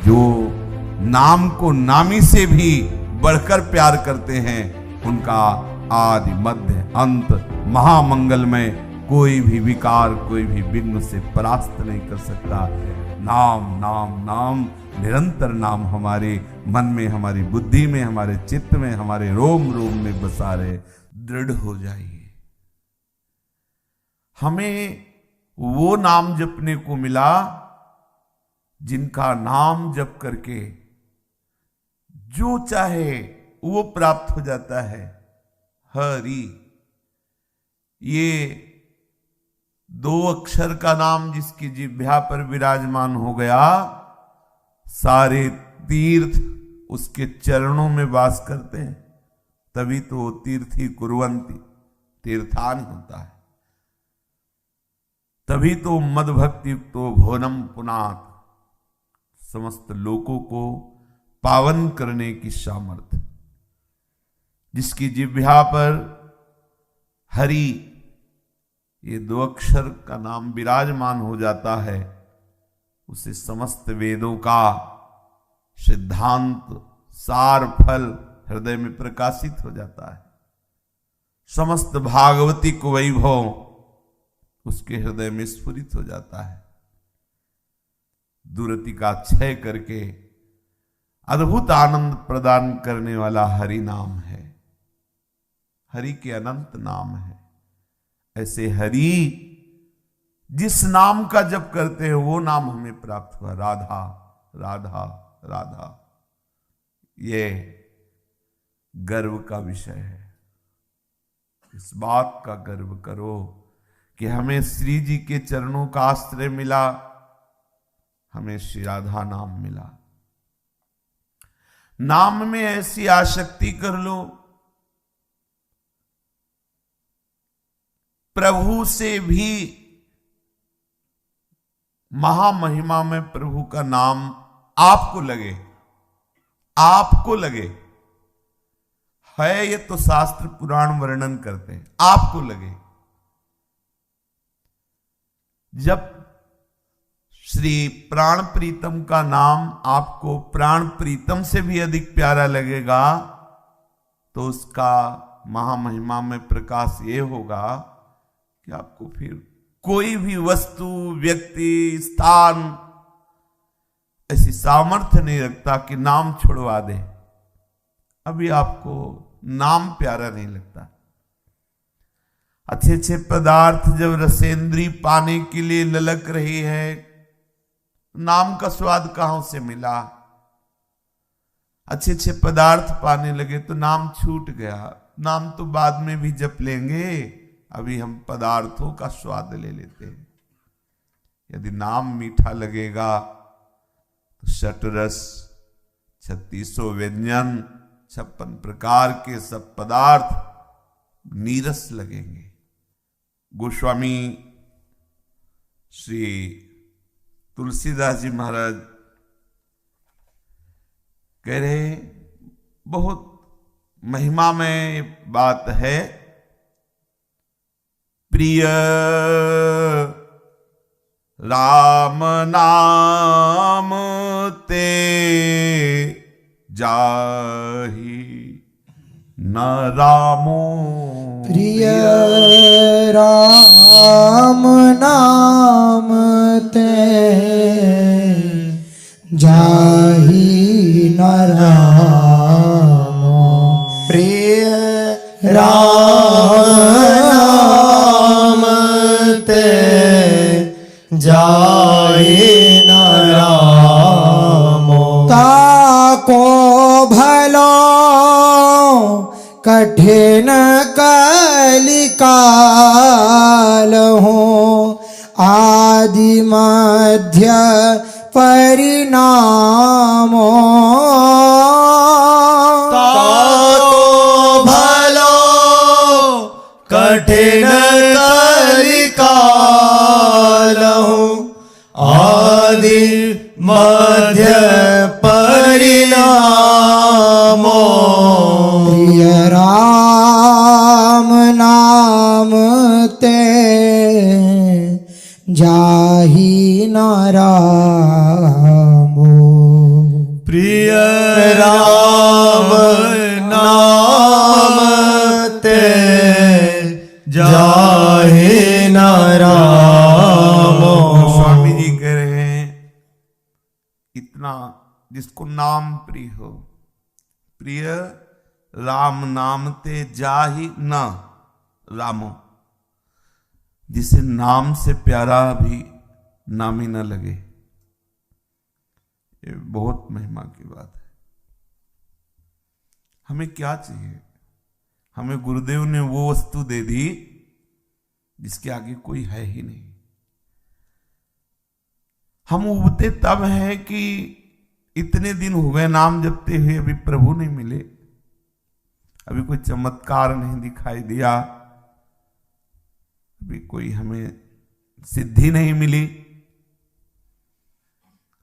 जो नाम को नामी से भी बढ़कर प्यार करते हैं, उनका आदि मध्य अंत महामंगलमय कोई भी विकार, कोई भी विघ्न से परास्त नहीं कर सकता। नाम नाम नाम, निरंतर नाम हमारे मन में, हमारी बुद्धि में, हमारे चित्त में, हमारे रोम रोम में बसा रहे। दृढ़ हो जाइए। हमें वो नाम जपने को मिला जिनका नाम जप करके जो चाहे वो प्राप्त हो जाता है। हरि, ये 2 अक्षर का नाम जिसकी जिह्वा पर विराजमान हो गया, सारे तीर्थ उसके चरणों में वास करते हैं, तभी तो तीर्थी कुर्वन्ति, तीर्थान होता है। तभी तो मदभक्ति तो भोनम पुनात, समस्त लोकों को पावन करने की सामर्थ्य जिसकी जिह्वा पर हरि ये 2 अक्षर का नाम विराजमान हो जाता है, उसे समस्त वेदों का सिद्धांत सार फल हृदय में प्रकाशित हो जाता है। समस्त भागवतिक वैभव उसके हृदय में स्फुरित हो जाता है। दुरति का क्षय करके अद्भुत आनंद प्रदान करने वाला हरि नाम है। हरि के अनंत नाम है। ऐसे हरि जिस नाम का जप करते हैं वो नाम हमें प्राप्त हुआ। राधा राधा राधा, ये गर्व का विषय है। इस बात का गर्व करो कि हमें श्री जी के चरणों का आश्रय मिला, हमें श्री राधा नाम मिला। नाम में ऐसी आसक्ति कर लो, प्रभु से भी महामहिमा में प्रभु का नाम आपको लगे, आपको लगे है, ये तो शास्त्र पुराण वर्णन करते हैं, आपको लगे। जब श्री प्राण प्रीतम का नाम आपको प्राण प्रीतम से भी अधिक प्यारा लगेगा, तो उसका महामहिमा में प्रकाश ये होगा कि आपको फिर कोई भी वस्तु, व्यक्ति, स्थान ऐसी सामर्थ्य नहीं रखता कि नाम छुड़वा दे। अभी आपको नाम प्यारा नहीं लगता। अच्छे अच्छे पदार्थ जब रसेंद्री पाने के लिए ललक रही है, नाम का स्वाद कहां से मिला? अच्छे अच्छे पदार्थ पाने लगे तो नाम छूट गया। नाम तो बाद में भी जप लेंगे, अभी हम पदार्थों का स्वाद ले लेते हैं। यदि नाम मीठा लगेगा तो षटरस, 3600 व्यंजन, 56 प्रकार के सब पदार्थ नीरस लगेंगे। गोस्वामी श्री तुलसीदास जी महाराज कह रहे, बहुत महिमा में बात है। प्रिय राम नाम ते जाहि न रामो, प्रिय राम नाम ते जाहि न रामो, प्रिय राम नाम ते जाहि न रामो। ताको भलो कठिन कलिकाल हो, आदि मध्य परिणामो। ताको भलो कठिन कलिकाल हो, आदि मध्य परिणामो। प्रिय राम नाम ते जाहि न रामो। प्रिय राम नाम ते जाहि न रामो। स्वामी जी कह रहे हैं इतना जिसको नाम प्रिय हो, प्रिय राम नाम ते जाहि न रामो, जिसे नाम से प्यारा भी नामी न लगे, ये बहुत महिमा की बात है। हमें क्या चाहिए? हमें गुरुदेव ने वो वस्तु दे दी जिसके आगे कोई है ही नहीं। हम उबते तब हैं कि इतने दिन हो गए नाम जपते हुए, अभी प्रभु नहीं मिले, अभी कोई चमत्कार नहीं दिखाई दिया, अभी कोई हमें सिद्धि नहीं मिली।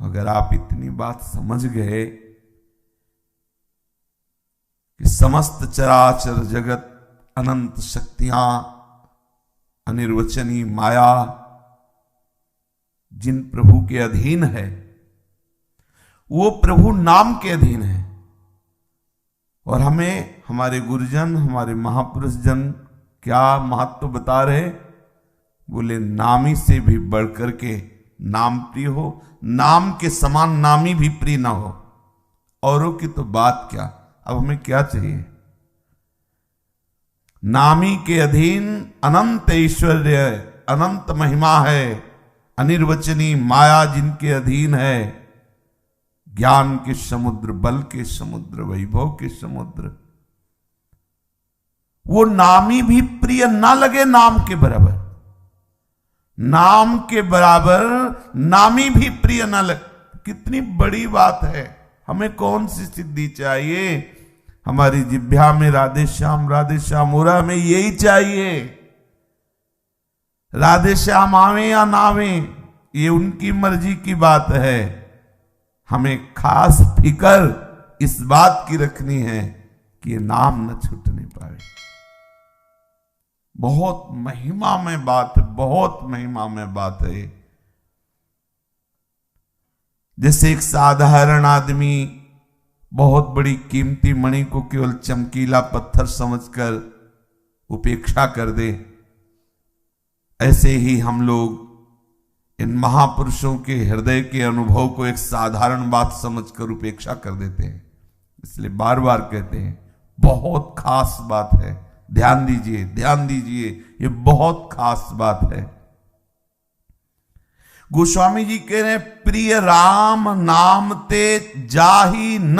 अगर आप इतनी बात समझ गए कि समस्त चराचर जगत, अनंत शक्तियां, अनिर्वचनीय माया जिन प्रभु के अधीन है, वो प्रभु नाम के अधीन है। और हमें हमारे गुरुजन, हमारे महापुरुष जन क्या महत्व बता रहे? बोले नामी से भी बढ़कर के नाम प्रिय हो, नाम के समान नामी भी प्रिय ना हो। औरों की तो बात क्या, अब हमें क्या चाहिए? नामी के अधीन अनंत ऐश्वर्य, अनंत महिमा है, अनिर्वचनीय माया जिनके अधीन है, ज्ञान के समुद्र, बल के समुद्र, वैभव के समुद्र, वो नामी भी प्रिय ना लगे नाम के बराबर, नाम के बराबर नामी भी प्रिय न लगे। कितनी बड़ी बात है। हमें कौन सी सिद्धि चाहिए? हमारी जिह्वा में राधे श्याम हो रहा, हमें यही चाहिए। राधे श्याम आवे या ना आवे, ये उनकी मर्जी की बात है। हमें खास फिकर इस बात की रखनी है कि ये नाम न छूटने पाए। बहुत महिमा में बात है, बहुत महिमा में बात है। जैसे एक साधारण आदमी बहुत बड़ी कीमती मणि को केवल चमकीला पत्थर समझकर उपेक्षा कर दे, ऐसे ही हम लोग इन महापुरुषों के हृदय के अनुभव को एक साधारण बात समझकर उपेक्षा कर देते हैं। इसलिए बार बार कहते हैं बहुत खास बात है, ध्यान दीजिए, ध्यान दीजिए, ये बहुत खास बात है। गोस्वामी जी कह रहे हैं प्रिय राम नाम ते जाहि न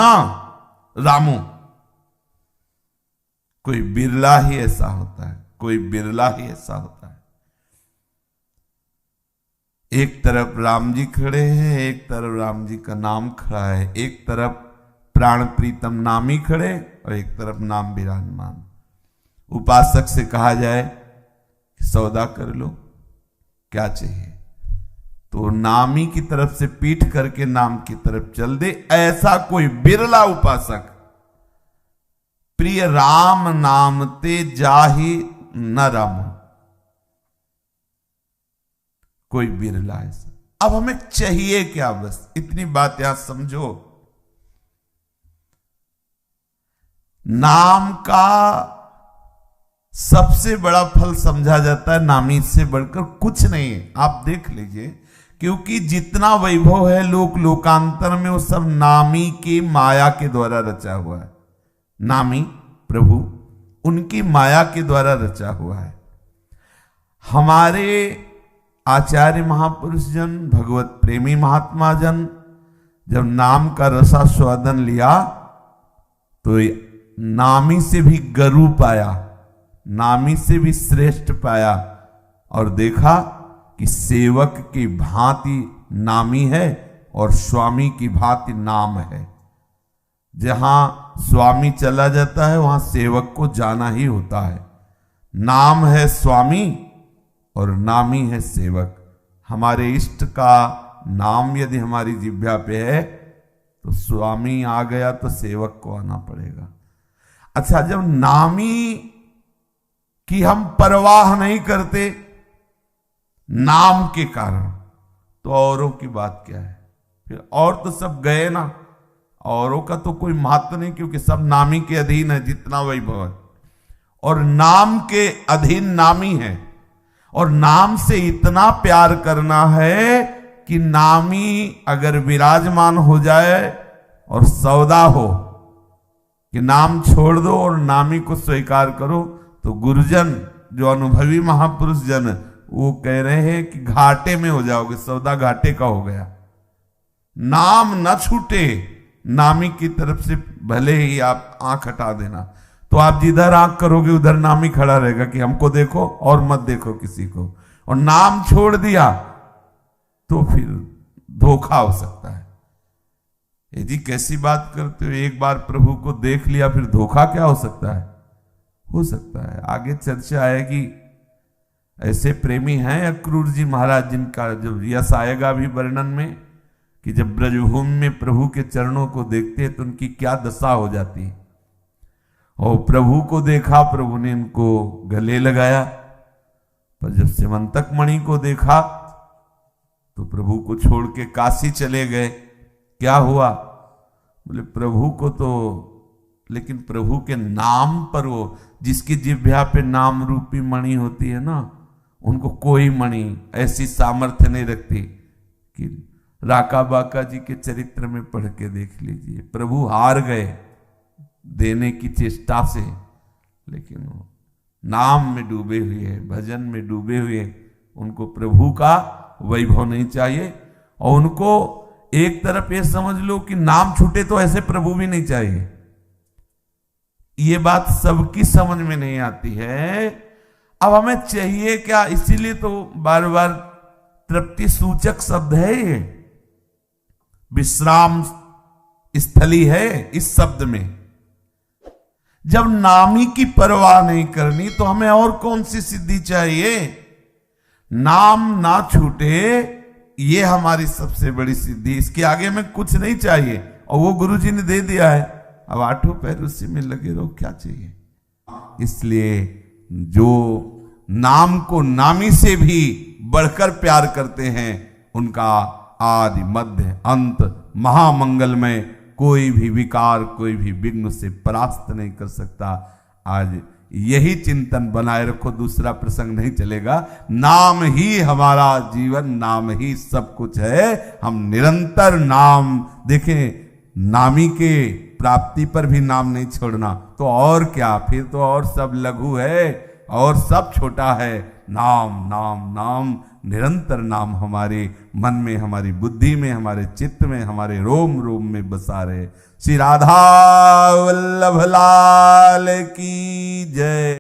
रामो। कोई बिरला ही ऐसा होता है, कोई बिरला ही ऐसा होता है। एक तरफ राम जी खड़े हैं, एक तरफ राम जी का नाम खड़ा है, एक तरफ प्राण प्रीतम नामी खड़े और एक तरफ नाम विराजमान। उपासक से कहा जाए कि सौदा कर लो, क्या चाहिए, तो नामी की तरफ से पीठ करके नाम की तरफ चल दे। ऐसा कोई बिरला उपासक प्रिय राम नाम ते जाहि न रामो, कोई बिरला ऐसा। अब हमें चाहिए क्या? बस इतनी बात यहां समझो। नाम का सबसे बड़ा फल समझा जाता है, नामी से बढ़कर कुछ नहीं है। आप देख लीजिए, क्योंकि जितना वैभव है लोक लोकांतर में, वो सब नामी की माया के द्वारा रचा हुआ है। नामी प्रभु उनकी माया के द्वारा रचा हुआ है। हमारे आचार्य महापुरुष जन, भगवत प्रेमी महात्मा जन जब नाम का रसास्वादन लिया तो नामी से भी गरु पाया, नामी से भी श्रेष्ठ पाया, और देखा कि सेवक की भांति नामी है और स्वामी की भांति नाम है। जहां स्वामी चला जाता है वहां सेवक को जाना ही होता है। नाम है स्वामी और नामी है सेवक। हमारे इष्ट का नाम यदि हमारी जिह्वा पे है तो स्वामी आ गया तो सेवक को आना पड़ेगा। अच्छा, जब नामी की हम परवाह नहीं करते नाम के कारण, तो औरों की बात क्या है? फिर और तो सब गए ना, औरों का तो कोई महत्व नहीं, क्योंकि सब नामी के अधीन है जितना वैभव है, और नाम के अधीन नामी है। और नाम से इतना प्यार करना है कि नामी अगर विराजमान हो जाए और सौदा हो कि नाम छोड़ दो और नामी को स्वीकार करो, तो गुरुजन जो अनुभवी महापुरुष जन वो कह रहे हैं कि घाटे में हो जाओगे, सौदा घाटे का हो गया। नाम न छूटे, नामी की तरफ से भले ही आप आंख हटा देना, तो आप जिधर आंख करोगे उधर नामी खड़ा रहेगा कि हमको देखो और मत देखो किसी को। और नाम छोड़ दिया तो फिर धोखा हो सकता है। ये जी कैसी बात करते हो, एक बार प्रभु को देख लिया फिर धोखा क्या हो सकता है? हो सकता है। आगे चर्चा आएगी। ऐसे प्रेमी हैं अक्रूर जी महाराज जिनका जब यश आएगा भी वर्णन में, कि जब ब्रजभूमि में प्रभु के चरणों को देखते हैं तो उनकी क्या दशा हो जाती है। और प्रभु को देखा, प्रभु ने इनको गले लगाया, पर जब सिमंतक मणि को देखा तो प्रभु को छोड़ के काशी चले गए। क्या हुआ? बोले प्रभु को तो, लेकिन प्रभु के नाम पर, वो जिसकी जिह्वा पे नाम रूपी मणि होती है ना, उनको कोई मणि ऐसी सामर्थ्य नहीं रखती कि राका बाका जी के चरित्र में पढ़ के देख लीजिए, प्रभु हार गए देने की चेष्टा से, लेकिन नाम में डूबे हुए, भजन में डूबे हुए, उनको प्रभु का वैभव नहीं चाहिए। और उनको एक तरफ ये समझ लो कि नाम छूटे तो ऐसे प्रभु भी नहीं चाहिए। ये बात सबकी समझ में नहीं आती है। अब हमें चाहिए क्या? इसीलिए तो बार बार तृप्ति सूचक शब्द है ये, विश्राम स्थली है इस शब्द में। जब नामी की परवाह नहीं करनी तो हमें और कौन सी सिद्धि चाहिए? नाम ना छूटे, ये हमारी सबसे बड़ी सिद्धि। इसके आगे में कुछ नहीं चाहिए, और वो गुरु जी ने दे दिया है। अब आठों पैर उसी में लगे रहो, क्या चाहिए? इसलिए जो नाम को नामी से भी बढ़कर प्यार करते हैं, उनका आदि मध्य अंत महामंगल में कोई भी विकार, कोई भी विघ्न से परास्त नहीं कर सकता। आज यही चिंतन बनाए रखो, दूसरा प्रसंग नहीं चलेगा। नाम ही हमारा जीवन, नाम ही सब कुछ है। हम निरंतर नाम देखें, नामी के प्राप्ति पर भी नाम नहीं छोड़ना, तो और क्या? फिर तो और सब लघु है और सब छोटा है। नाम नाम नाम, निरंतर नाम हमारे मन में, हमारी बुद्धि में, हमारे चित्त में, हमारे रोम रोम में बसा रहे। श्री राधा वल्लभ लाल की जय।